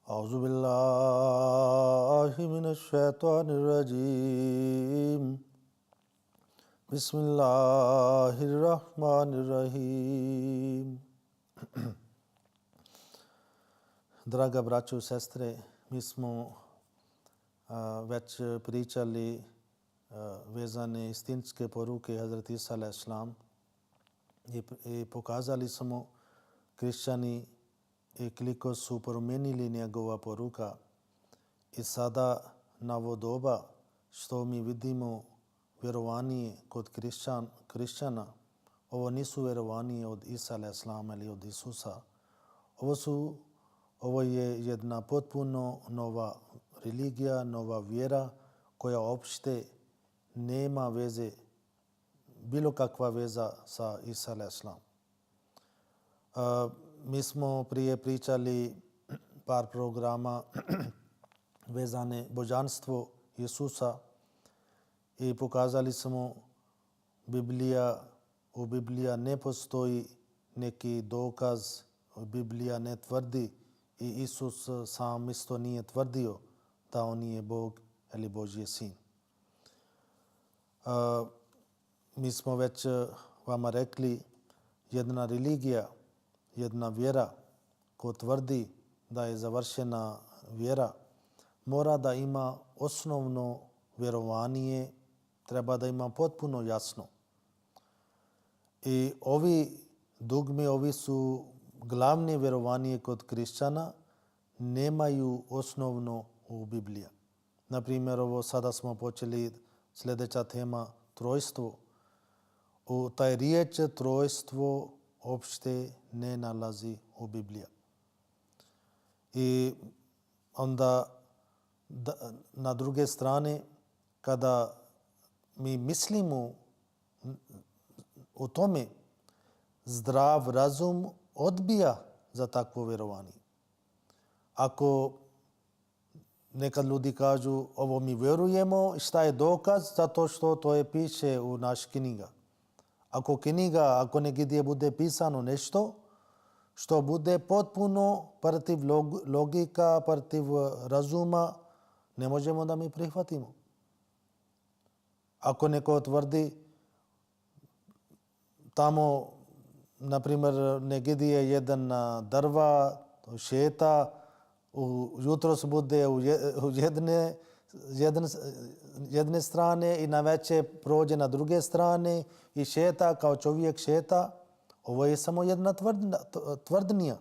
أعوذ بالله من الشيطان الرجيم بسم الله الرحمن الرحيم. Draga braćo i sestre, mi smo već pričali vezane istinske poruke Hazreti Isa a.s. i pokazali smo kršćani i koliko su promijenili njegova poruka. I sada na ovo doba što mi vidimo vjerovanje kod kršćana, ovo nisu vjerovanje od Isa a.s. ili od Isusa. Ovo je jedna potpuno nova religija, nova vjera koja uopšte nema veze, bilo kakva veza sa Isa a.s. Mi smo prije pričali par programa vezane božanstvo Isusa i pokazali smo u Biblija ne postoji neki dokaz, Biblija ne tvrdi i Isus sam isto nije tvrdio da on nije Bog ili Božji sin. Mi smo već vama rekli, jedna religija, jedna vjera ko tvrdi da je završena vjera, mora da ima osnovno vjerovanje, treba da ima potpuno jasno. I ovi dogmi, ovi su glavni vjerovanje kod kršćana, nemaju osnovno u Bibliji. Na primjer, ovo sada smo počeli sljedeća tema, trojstvo. U taj riječ trojstvo uopšte ne nalazi u Bibliji. I onda na druge strane, kada mi mislimo o tome, zdrav razum odbija za takvo vjerovanje. Ako nekad ljudi kažu ovo mi vjerujemo, šta je dokaz? Zato što to je piše u naš knjiga. Ako negdje bude pisano nešto što bude potpuno protiv logika, protiv razuma, ne možemo da mi prihvatimo. Ako neko tvrdi tamo, na primjer, negdje jedan drva šeta, jutros bude u jedne strane i navečer prođe na druge strane i šeta kao čovjek šeta. Ovo je samo jedna tvrdnja.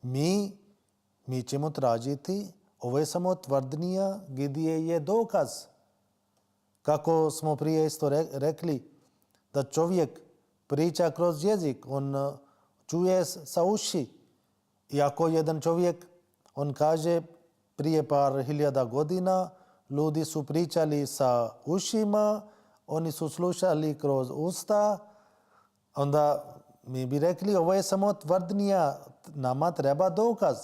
Mi ćemo tražiti, ovo je samo tvrdnja gdje je dokaz. Kako smo prije isto rekli, da čovjek priča kroz jezik, on čuje sa uši. I ako jedan čovjek, on kaže prije par hiljada godina, ljudi su pričali sa ušima, oni su slušali kroz usta, onda mi bi rekli ovo je samo tvrdnja, nama treba dokaz.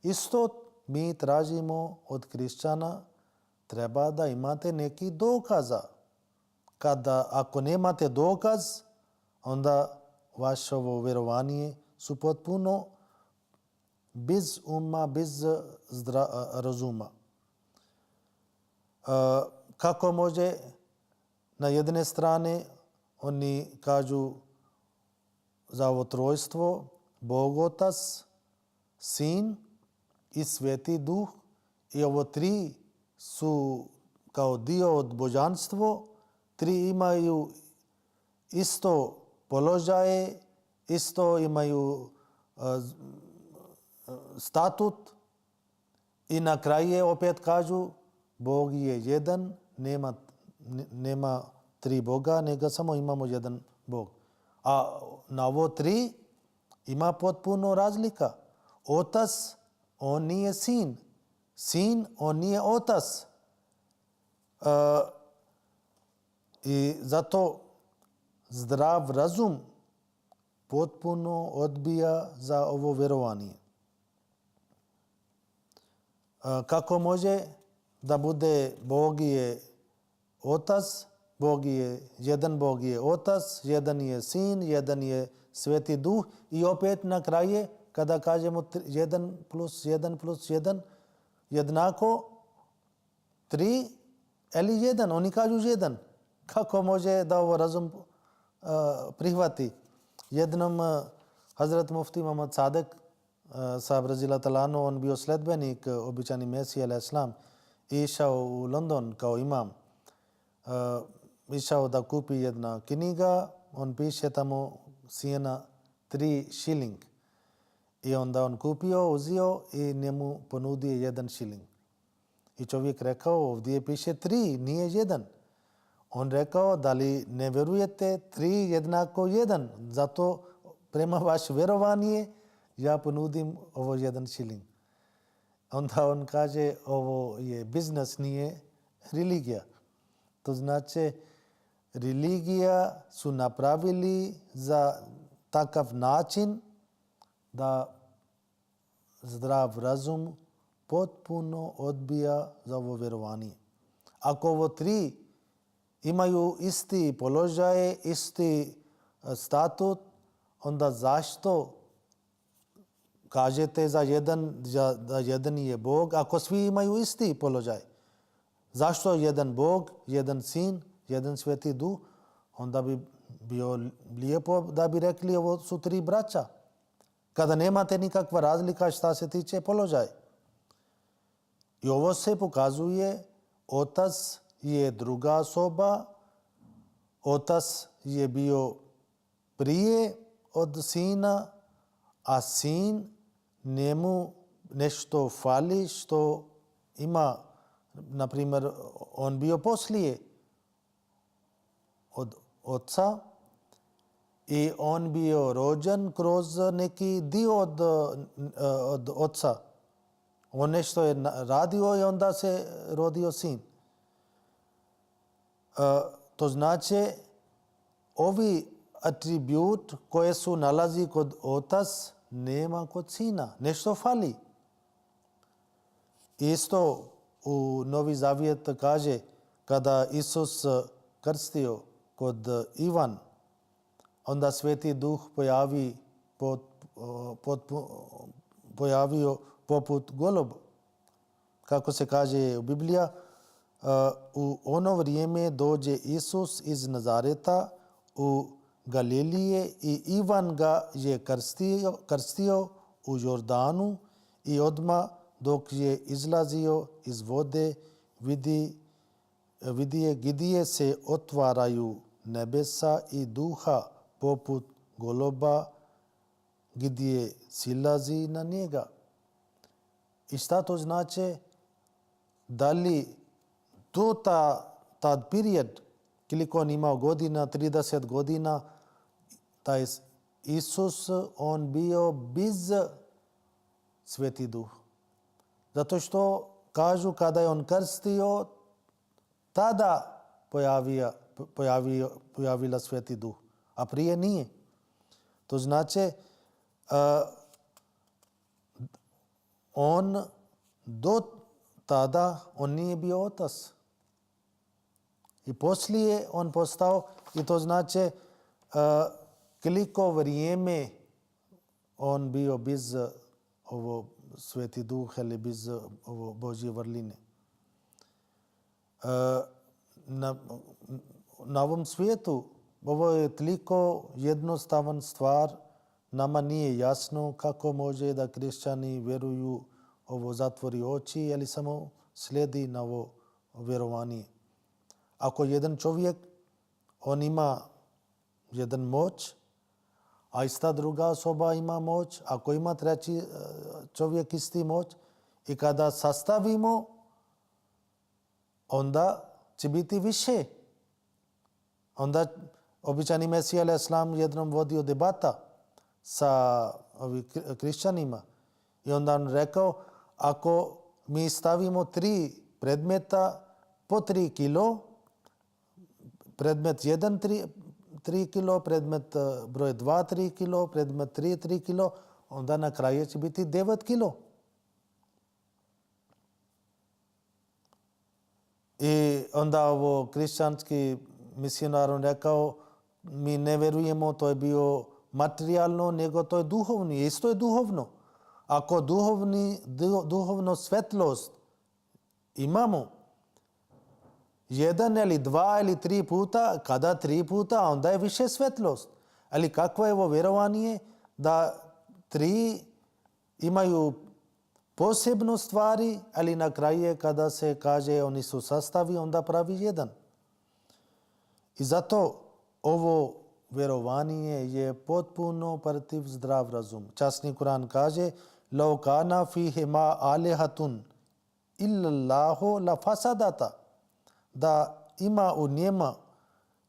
Isto mi tražimo od kršćana, treba da imate neki dokaza. Ako nemate dokaz, onda vaše vjerovanje su potpuno bez uma, bez razuma. Kako može na jedne strane oni kažu za ovo trojstvo Bog Otac, Sin i Sveti Duh, i ovo tri su kao dio od božanstva, tri imaju isto položaje, isto imaju statut i na kraju opet kažu Bog je jedan, nema tri Boga, nego samo imamo jedan Bog. A na ovo tri ima potpuno razlika. Otac, on nije sin. Sin, on nije otac. I zato zdrav razum potpuno odbija za ovo vjerovanje. Kako može da bude Bog je otac, jedan Bog je otac, jedan je sin, jedan je Sveti Duh i opet na kraju kada kažemo 1 plus 1 plus 1 jednako 3 ili 1. Oni kažu 1. Kako može da ovo razum prihvati? Jednom Hazrat Mufti Muhammad Sadek sahab raziyallahu ta'ala anhu, on bio sledbenik običani Mesije alejhi selam, išao u London kao imam. Išao da kupi jedna knjiga, on piše tamo cijena 3 šiling. I onda on kupio, uzio i njemu ponudio 1 šiling. I čovjek rekao, ovdje piše 3, nije 1. On rekao, da li ne vjerujete 3 jednako 1, zato prema vaš vjerovanje ja ponudim ovo 1 šiling. Onda on kaže, ovo je biznes, nije religija. To znači, religija su napravili za takav način da zdrav razum potpuno odbija za ovo vjerovanje. Ako ovo 3 imaju isti položaj, isti statut, onda zašto kažete da 1 je Bog, ako svi imaju isti položaj? Zašto 1 Bog, 1 Sin, 1 Sveti Duh? Onda bi bio lijepo da bi rekli ovo su 3 braća. Kada nemate nikakva razlika šta se tiče položaja. I ovo se pokazuje, otac je druga osoba, otac je bio prije od sina, a sin njemu nešto fali što ima, na primjer, on bio poslije od oca i on bio rođen kroz neki dio od oca. On nešto je radio i onda se rodio sin. To znači, ovi atribut koje su nalazi kod otac nema kod sina. Nešto fali. Isto u Novi Zavjet kaže, kada Isus krstio kod Ivan, onda Sveti Duh pojavio poput goluba. Kako se kaže u Bibliji, u ono vrijeme dođe Isus iz Nazareta u Galilije i Ivan ga je krstio u Jordanu i odmah dok je izlazio iz vode vidije gdje se otvaraju nebesa i duha poput goluba gdje silazi na njega. I šta to znači? Da li do tad period, koliko on imao godina, 30 godina, taj Isus, on bio bez Sveti Duh. Zato što kažu kada je on krstio, tada pojavila Sveti Duh, a prije nije. To znači, on do tada on nije bio otac. I poslije on postao, i to znači koliko vrijeme on bio bez ovo Sveti Duh ili bez ovo Božje vrline. Na ovom svijetu ovo je toliko jednostavan stvar, nama nije jasno kako može da kršćani vjeruju ovo zatvori oči ili samo slijedi na ovo vjerovanje. Ako jedan čovjek, on ima jedan moć, a ista druga osoba ima moć, ako ima treći čovjek isti moć, i kada sastavimo, onda će biti više. Onda običani Mesija alejhi selam jednom vodio debata sa kršćanima i onda on rekao, ako mi stavimo 3 predmeta po 3 kilo, predmet 1 3 kilo, predmet broj 2 3 kilo, predmet 3 kilo, onda na kraju će biti 9 kilo. I onda ovo kršćanski misionar on rekao, mi ne vjerujemo, to je bio materijalno, nego to je duhovno. Isto je duhovno. Ako duhovno svetlost imamo jedan ili dva ili tri puta, kada tri puta, onda je više svetlost. Ali kakvo je ovo vjerovanje da tri imaju posebno stvari, ali na kraju kada se kaže oni su sastavi, onda pravi jedan. I zato ovo vjerovanje je potpuno protiv zdrav razum. Časni Kur'an kaže لَوْ كَانَ فِيهِمَا آلِهَةٌ إِلَّا اللَّهُ لَفَسَدَتَا, da ima u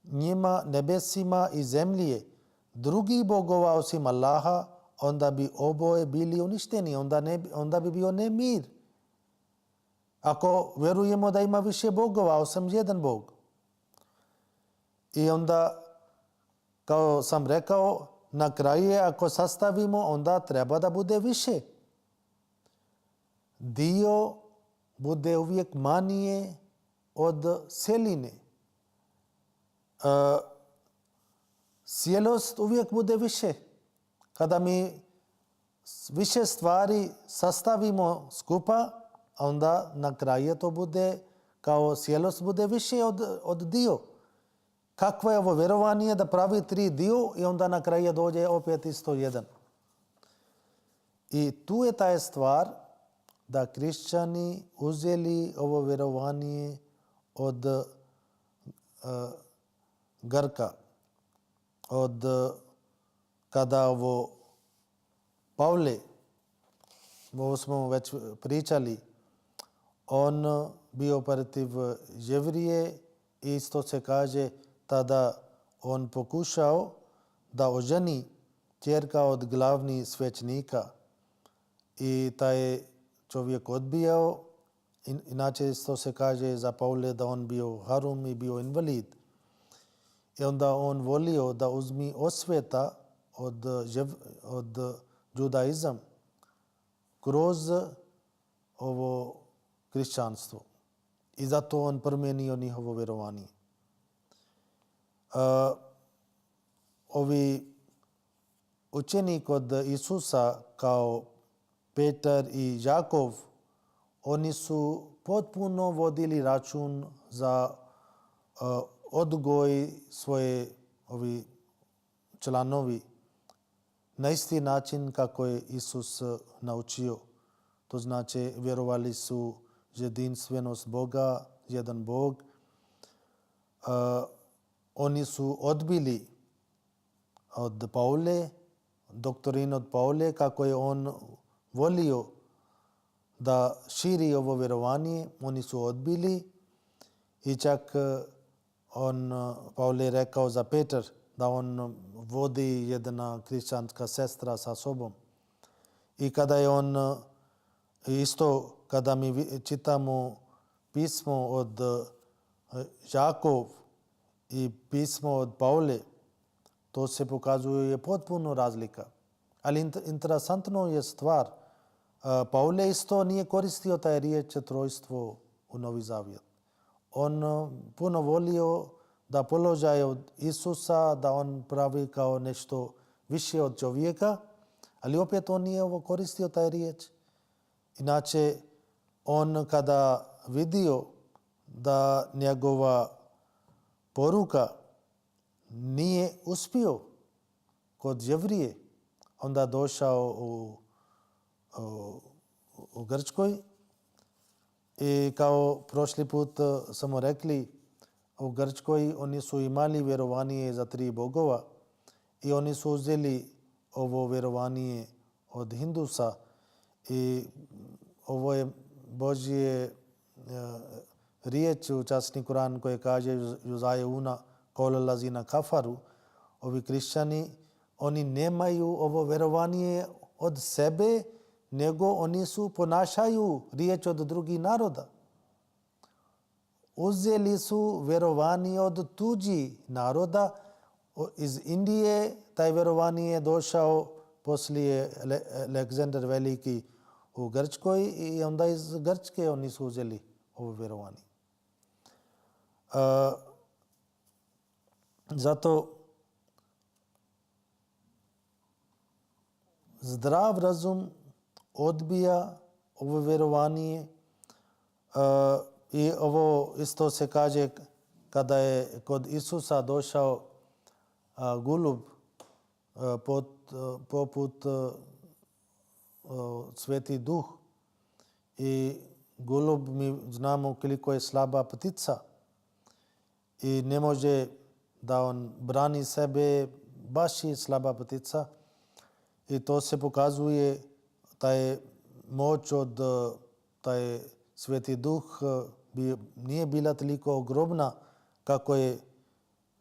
njima nebesima i zemlje drugih bogova osim Allaha, onda bi oboje bili uništeni, onda bi bio nemir. Ako vjerujemo da ima više bogova osim jedan bog. I onda, kao sam rekao, na kraju ako sastavimo, onda treba da bude više. Dio bude uvijek manije od celine. Cijelost uvijek bude više. Kada mi više stvari sastavimo skupa, onda na kraju to bude kao cijelost bude više od dio. Kakvo je ovo vjerovanje da pravi tri dio i onda na kraju dođe opet isto jedan. I tu je ta stvar da kršćani uzeli ovo vjerovanje od Grka. Od kada ovo Pavle, ovo smo već pričali, on bio protiv Jevrije i isto se kaže tada on pokušao da oženi ćerka od glavnih svećnika i taj čovjek odbijao. Inače isto se kaže za Pavle da on bio harum i bio invalid. I onda on volio da uzmi osveta od judaizam kroz ovo kršćanstvo. I zato on promijenio njihovo vjerovanje. Ovi učeni kod Isusa kao Petar i Jakov, oni su potpuno vodili račun za odgoj svoje ovi članovi na isti način kako je Isus naučio. To znači vjerovali su jedinstvenost Boga, jedan Bog. Oni su odbili od Pavle, doktrinu od Pavle, kako je on volio da širi ovo vjerovanje, oni su odbili i čak Pavle je rekao za Petar da on vodi jedna kršćanska sestra sa sobom. I kada je on isto, kada mi čitamo pismo od Jakov i pismo od Pavle, to se pokazuje potpuno razlika. Ali interesantno je stvar, Pavle isto nije koristio taj riječ trojstvo u Novi Zavjet. On puno volio da položaj od Isusa, da on pravi kao nešto više od čovjeka, ali opet on nije ovo koristio taj riječ. Inače, on kada vidio da njegova poruka nije uspio kod Jevrije, onda došao u Grčkoj i kao prošli put smo rekli, u Grčkoj oni su imali vjerovanje za tri bogova i oni su uzeli ovo vjerovanje od Hindusa i ovo je Božje riječ u časni Kur'an koje kaže Juzajeuna kol lazina kafaru. Ovi kršćani, oni nemaju ovo vjerovanje od sebe, nego oni su ponašaju riječ od drugih naroda. Uzeli su vjerovanje od tuđih naroda. Iz Indije taj vjerovanje je došao poslije Aleksandar Veliki u Grčkoj i onda iz Grčke oni su uzeli ovo vjerovanje. Zato zdrav razum odbija ovo vjerovanje i ovo isto se kaže kada je kod Isusa došao golub poput Sveti Duh i golub mi znamo koliko je slaba ptica i ne može da on brani sebe, baš je slaba ptica i to se pokazuje taj moć od taj Sveti Duh nije bila toliko ogromna kako je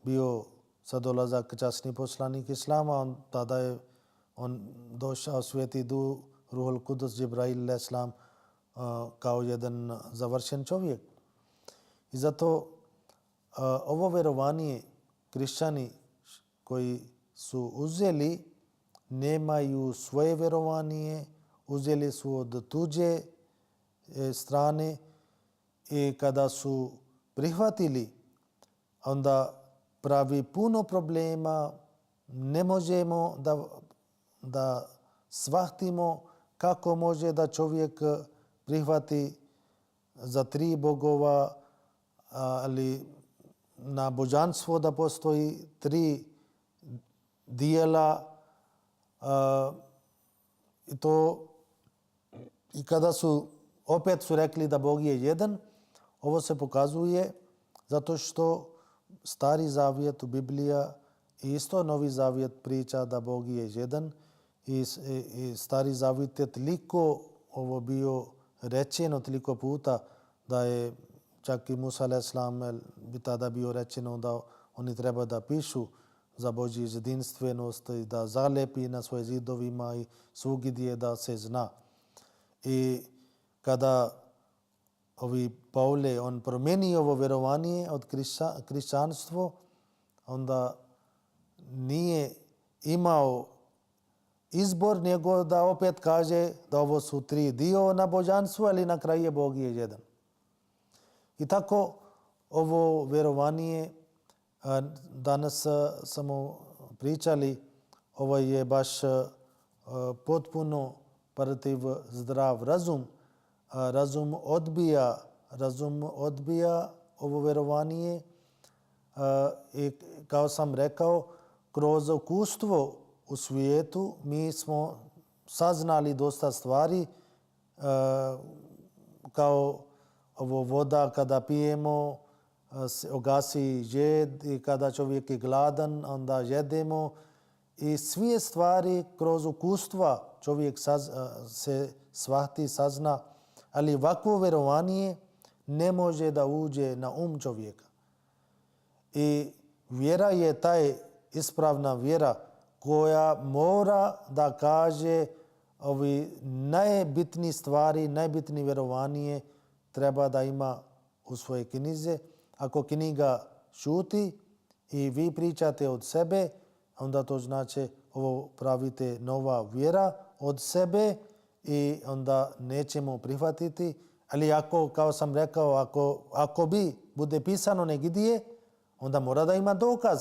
bio sa dolazak časni poslanik Islama. Tada je on došao Sveti Duh, Ruhul Kudus, Džibrail Islam kao jedan završen čovjek. I zato ovo vjerovanje kršćani koji su uzeli nemaju svoje vjerovanje, uzeli su od tuđe strane i kada su prihvatili onda pravi puno problema. Ne možemo da shvatimo kako može da čovjek prihvati za 3 bogova, ali na božanstvo da postoji 3 dijela i kada su opet su rekli da Bog je jedan, ovo se pokazuje zato što Stari Zavjet u Biblija i isto Novi Zavjet priča da Bog je jedan i Stari Zavjet je toliko ovo bio rečeno toliko puta da je čak i Musa a.s. bi tada bio rečeno da oni treba da pišu za Božju jedinstvenost i da zalepi na svoje zidovima i svugdje da se zna. I kada Pavle on promeni ovo vjerovanje od kršćanstvo, onda nije imao izbor nego da opet kaže da ovo su 3 dio na božanstvu, ali na kraju je Bog je jedan. I tako ovo vjerovanje danas smo pričali, ovo je baš potpuno protiv zdrav razum. Razum odbija ovo vjerovanje i kao sam rekao, kroz iskustvo u svijetu mi smo saznali dosta stvari kao ovo voda kada pijemo ogasi žed i kada čovjek je gladan onda jedemo i sve stvari kroz iskustva čovjek se shvati, sazna, ali ovakvo vjerovanje ne može da uđe na čovjeka. I vjera je taj ispravna vjera koja mora da kaže ovi najbitnije stvari, najbitnije vjerovanje treba da ima u svoje knjize. Ako knjiga šuti i vi pričate od sebe, onda to znači ovo pravite nova vjera od sebe i onda nećemo prihvatiti. Ali ako, kao sam rekao, ako bude pisano negdje, onda mora da ima dokaz.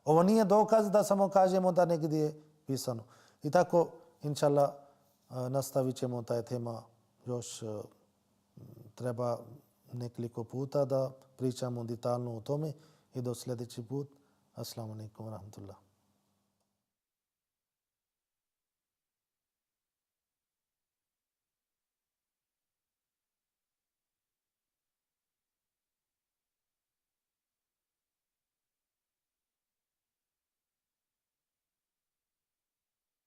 Ovo nije dokaz da samo kažemo da negdje je pisano. I tako, inšallah, nastavit ćemo taj tema još treba nekoliko puta da pričamo detaljno o tome i do sljedeći put. Assalamu alaikum wa rahmatullah.